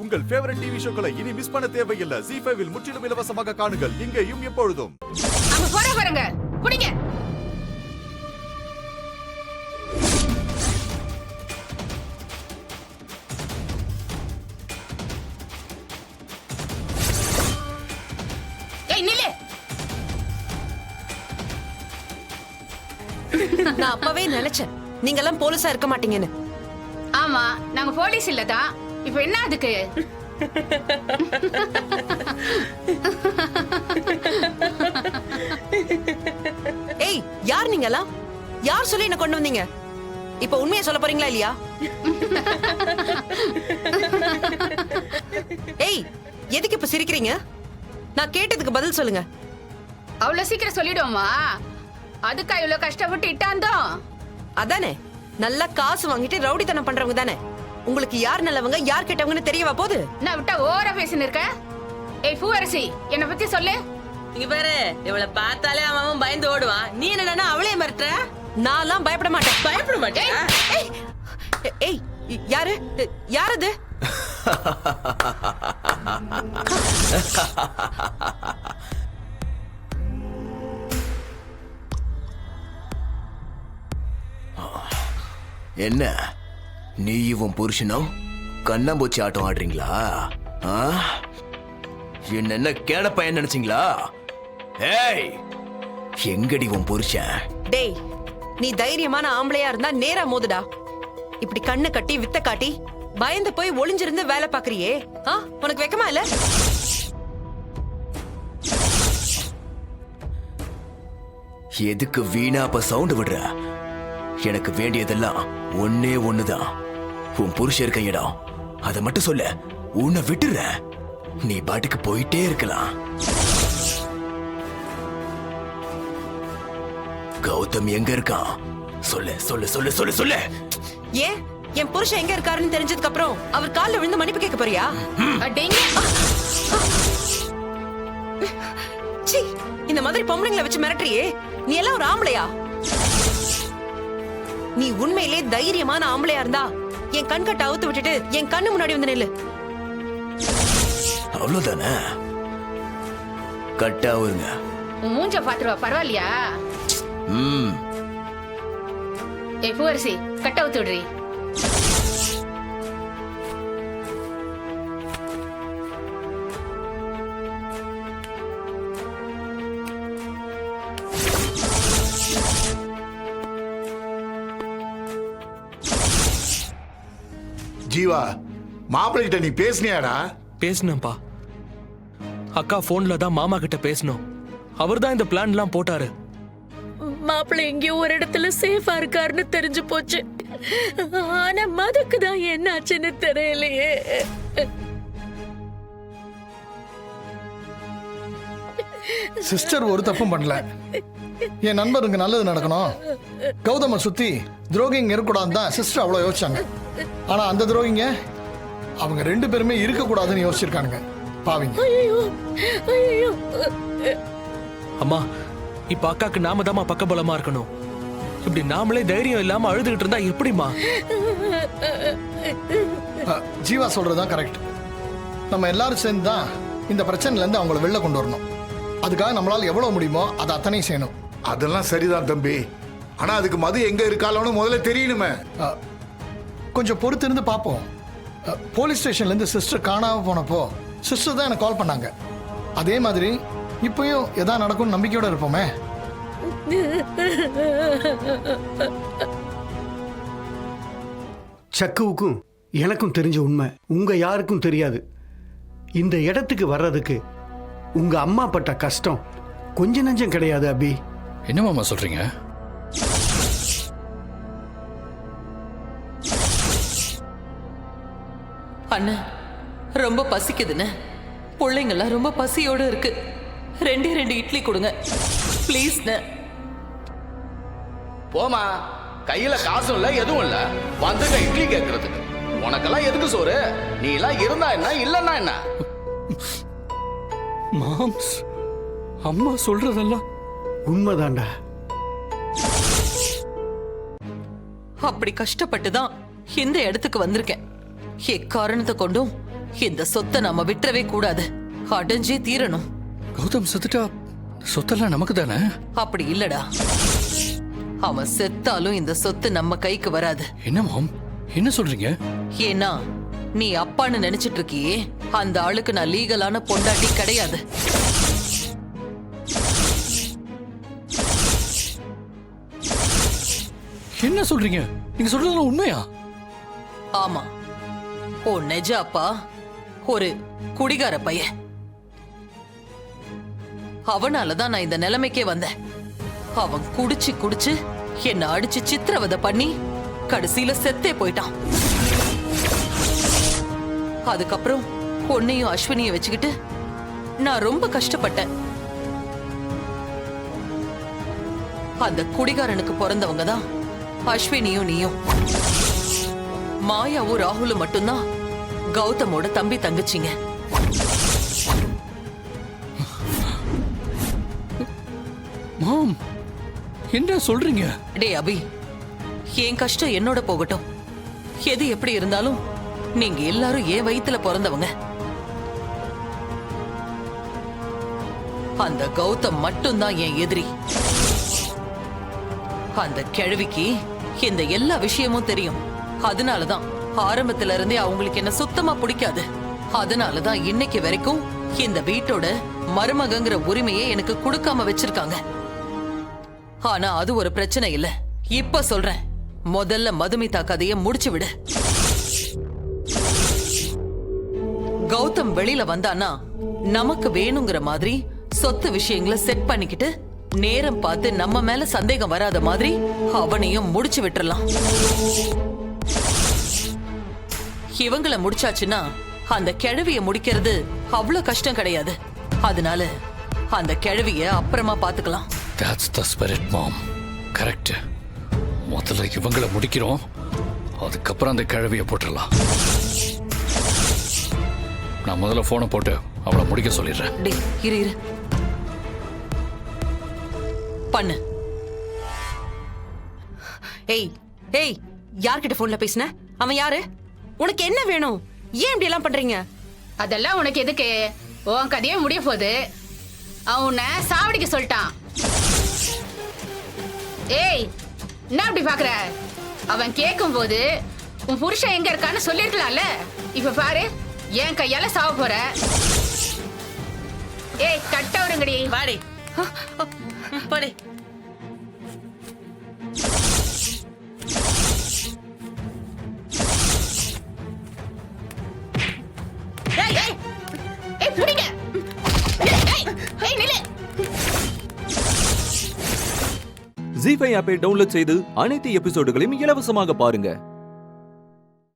உங்கள் favourite TV ஷோக்களை இனி miss பண்ண தேவையில்லை. ZEE5 இல் முற்றிலும் இலவசமாக காணுங்கள். இங்கேயும் எப்பொழுதும். அங்க போற பாருங்க. புடிங்க. ஏய் நில்லு. நான் அப்பவே நினைச்சேன் நீங்க எல்லாம் போலீஸா இருக்க மாட்டீங்கன்னு. ஆமா, நாங்க போலீஸ் இல்லதான். இப்ப என்ன அதுக்கு? ஏய், யார் நீங்கலாம்? யார் சொல்லி என்ன கொண்டு வந்தீங்க? இப்ப உண்மையை சொல்ல போறீங்களா இல்லையா? ஏய், எதுக்கு இப்ப சிரிக்கிறீங்க? நான் கேட்டதுக்கு பதில் சொல்லுங்க. அவ்வளவு சீக்கிரம் சொல்லிடுவோமா? அதுக்கா இவ்வளவு கஷ்டப்பட்டு இட்டாந்தோம்? அதானே, நல்லா காசு வாங்கிட்டு ரவுடித்தனம் பண்றவங்க தானே. உங்களுக்கு யார் நல்லவங்க யார் கெட்டவங்கன்னு தெரியவா போகுது? நான் விட்டா ஓவரா பேசின்னு இருக்க. ஏய் பூவரசி, என்ன பத்தி சொல்லு. இங்க பாரு, இவளை பார்த்தாலே அவன் பயந்து ஓடுவான். நீ என்னடா அவளே மிரட்டுற? நான்லாம் பயப்பட மாட்டேன். பயப்பட மாட்டேன். ஏய், யாரு யாரது? என்ன நீ இவன் புருஷனும் கண்ணாம்பூச்சி ஆட்டம் ஆடுறீங்களா? என்ன கேட பையன் நினைச்சீங்களா? ஏய், எங்கடி உன் புருஷன்? டேய், நீ தைரியமான ஆம்பளையா இருந்தா நேரா மோதுடா. இப்படி கண்ணை கட்டி வித்த காட்டி பயந்து போய் ஒளிஞ்சிருந்து வேலை பாக்குறியே, உனக்கு வெக்கமா இல்ல? எதுக்கு வீணா அப்ப சவுண்ட் விடுற? எனக்கு வேண்டியதெல்லாம் ஒன்னே ஒண்ணுதான். உன் புருஷன் இருக்க இடம், அதை மட்டும் சொல்ல. உன்னை விட்டுற, நீ பாட்டுக்கு போயிட்டே இருக்கலாம். கௌதம் எங்க இருக்கான்? சொல்லு சொல்லு சொல்லு சொல்லு சொல்லு. ஏன் என் புருஷன் எங்க இருக்காருன்னு தெரிஞ்சதுக்கு அப்புறம் அவர் கால்ல விழுந்து மன்னிப்பு கேட்க போறியா? சீ, இந்த மாதிரி பொம்பளைங்களை வச்சு மிரட்டுறியே, நீ எல்லாம் ஒரு ஆம்பளையா? நீ உண்மையிலே தைரியமான ஆம்பளையா இருந்தா என் கண்கட்ட அவுத்து விட்டுட்டு என் கண்ணு முன்னாடி வந்து நில்லு. அவ்வளவுதானே? கட்டா வருங்க. மூஞ்ச பாத்துருவா, பரவாயில்லையா? ஏய் பூவரசி, கட்ட ஊத்து விடுறி. ஜீவா, மாப்பிள்ளை கிட்ட நீ பேசினியாடா? பேசணும்பா. அக்கா போன்ல தான் மாமா கிட்ட பேசணும். அவர் தான் இந்த பிளான் எல்லாம் போட்டாரு. மாப்பிள்ளை எங்கேயோ ஒரு இடத்துல சேஃபா இருக்காருன்னு தெரிஞ்சு போச்சு. ஆனா மதுக்கு தான் என்ன ஆச்சுன்னு தெரியலையே. சிஸ்டர் ஒரு தப்பும் பண்ணல. என் நண்பருக்கு நல்லது நடக்கணும், கௌதம சுத்தி துரோகிங்க இருக்கக்கூடாதுன்னு தான் சிஸ்டர் அவ்வளோ யோசிச்சாங்க. ஆனா அந்த துரோகிங்க அவங்க ரெண்டு பேருமே இருக்கக்கூடாதுன்னு யோசிச்சிருக்கானுங்க, பாவிங்க. அம்மா, இப்ப அக்காக்கு நாம தாமா பக்கபலமா இருக்கணும். இப்படி நாமளே தைரியம் இல்லாம அழுதுகிட்டு இருந்தா எப்படிமா? ஜீவா சொல்றதுதான் கரெக்ட். நம்ம எல்லாரும் சேர்ந்து தான் இந்த பிரச்சனைல இருந்து அவங்கள வெளில கொண்டு வரணும். அதுக்காக நம்மளால எவ்வளவு முடியுமோ அதை அத்தனையும் செய்யணும். அதெல்லாம் சரிதான் தம்பி. ஆனா அதுக்கு மது எங்க இருக்காளோன்னு முதல்ல தெரியணுமே. கொஞ்சம் பொறுத்து இருந்து பார்ப்போம். போலீஸ் ஸ்டேஷன்ல இருந்து சிஸ்டர் காணாம போனப்போ சிஸ்டர் தான் எனக்கு கால் பண்ணாங்க. அதே மாதிரி இப்பயும் எதா நடக்கும் நம்பிக்கையோட இருப்போமே. சக்குவுக்கும் எனக்கும் தெரிஞ்ச உண்மை உங்க யாருக்கும் தெரியாது. இந்த இடத்துக்கு வர்றதுக்கு உங்க அம்மா பட்ட கஷ்டம் கொஞ்ச நஞ்சம் கிடையாது அபி. என்ன மாமா சொல்றீங்க? அண்ணா, ரொம்ப பசிக்குதுன்னு பிள்ளைங்கெல்லாம் ரொம்ப பசியோட இருக்கு. 2 இட்லி கொடுங்க ப்ளீஸ். போமா, கையில காசும் இல்ல எதுவும் இல்ல, வந்துட்ட இட்லி கேட்கறதுக்கு. உனக்கெல்லாம் எதுக்கு சோறு? நீ எல்லாம் இருந்தா என்ன, இல்லன்னா என்ன? மாம்ஸ், அம்மா சொல்றதெல்லாம் உண்மைதான்டா. அப்படி கஷ்டப்பட்டுதான் இந்த இடத்துக்கு வந்திருக்கேன். எக்காரணத்தை கொண்டும் இந்த சொத்தை நாம விட்டுறவே கூடாது, அடைஞ்சே தீரணும். கௌதம் செத்துட்டா சொத்தெல்லாம் நமக்கு தானே? அப்படி இல்லடா, அவன் செத்தாலும் இந்த சொத்து நம்ம கைக்கு வராது. என்ன மாம், என்ன சொல்றீங்க? ஏன்னா நீ அப்பான்னு நினைச்சிட்டு இருக்கியே, அந்த ஆளுக்கு நான் லீகலான பொண்டாட்டி கிடையாது. என்ன சொல்றீங்க? நீங்க சொல்றதெல்லாம் உண்மையா? ஆமா, ஓ நெஜ அப்பா ஒரு குடிகார பையன். அவனாலதான் நான் இந்த நிலைமைக்கே வந்தேன். அவன் குடிச்சு குடிச்சு என்ன அடிச்சு சித்திரவதை பண்ணி கடைசியில செத்தே போயிட்டான். அதுக்கப்புறம் பொன்னையும் அஸ்வினியும் வச்சுக்கிட்டு நான் ரொம்ப கஷ்டப்பட்டேன். அந்த குடிகாரனுக்கு பிறந்தவங்க தான் அஸ்வினியும் நீயும். மாயாவும் ராகுலும் மட்டும்தான் கௌதமோட தம்பி தங்கச்சிங்க. மாம், என்ன சொல்றீங்க? டே அபி, என் கஷ்டம் என்னோட போகட்டும். எது எப்படி இருந்தாலும் நீங்க எல்லாரும் என் வயித்துல பிறந்தவங்க. அந்த கௌதம் மட்டும்தான் என் எதிரி. அந்த கிழவிக்கு இந்த எல்லா விஷயமும் தெரியும். அதனாலதான் ஆரம்பத்துல இருந்தே அவங்களுக்கு என்ன சுத்தமா பிடிக்காது. அதனாலதான் இன்னைக்கு வரைக்கும் இந்த வீட்டோட மருமகங்கிற உரிமையை எனக்கு கொடுக்காம வச்சிருக்காங்க. ஆனா அது ஒரு பிரச்சனை இல்ல. இப்ப சொல்றேன், முதல்ல மதுமிதா கதையை முடிச்சு விடு. கௌதம் வெளியில வந்தானா நமக்கு வேணுங்கிற மாதிரி சொத்து விஷயங்களை செட் பண்ணிக்கிட்டு நேரம் பார்த்து நம்ம மேல சந்தேகம் வராத மாதிரி அவனையும் முடிச்சு விட்டுறலாம். இவங்கள முடிச்சாச்சுன்னா அந்த கிழவிய முடிக்கிறது அவ்வளவு கஷ்டம் கிடையாது. அதனால அந்த கிழவிய அப்புறமா பாத்துக்கலாம். That's the spirit, Mom. Correct. முதல்ல இவங்கள முடிக்கிறோம், அதுக்கப்புறம் அந்த கிழவிய போட்டுடலாம். நான் முதல்ல போனை போட்டு அவளை முடிக்க சொல்லிடுறேன். டேய் இரு இரு பண்ணு. ஏய் ஏய், யார்கிட்ட போன்ல பேசின? அவன் யாரு? உனக்கு என்ன வேணும்? ஏன் இப்படி எல்லாம் பண்றீங்க? அதெல்லாம் உனக்கு எதுக்கு? உன் கதையே முடிய போகுது. அவன் உன்னை சாவடிக்க சொல்லிட்டான். ஏய், என்ன அப்படி பாக்குற? அவன் கேட்கும் போது உன் புருஷன் எங்க இருக்கான்னு சொல்லிருக்கலாம்ல. இப்ப பாரு, என் கையால சாவ போற. ஏய், கட்ட வருங்கடி. வாடி போடி. ஏய் ஏய் ஏய், புடிங்க. ஏய் ஏய், நில்லு. ஜீ5 ஆப்பை டவுன்லோட் செய்து அனைத்து எபிசோடுகளையும் இலவசமாக பாருங்க.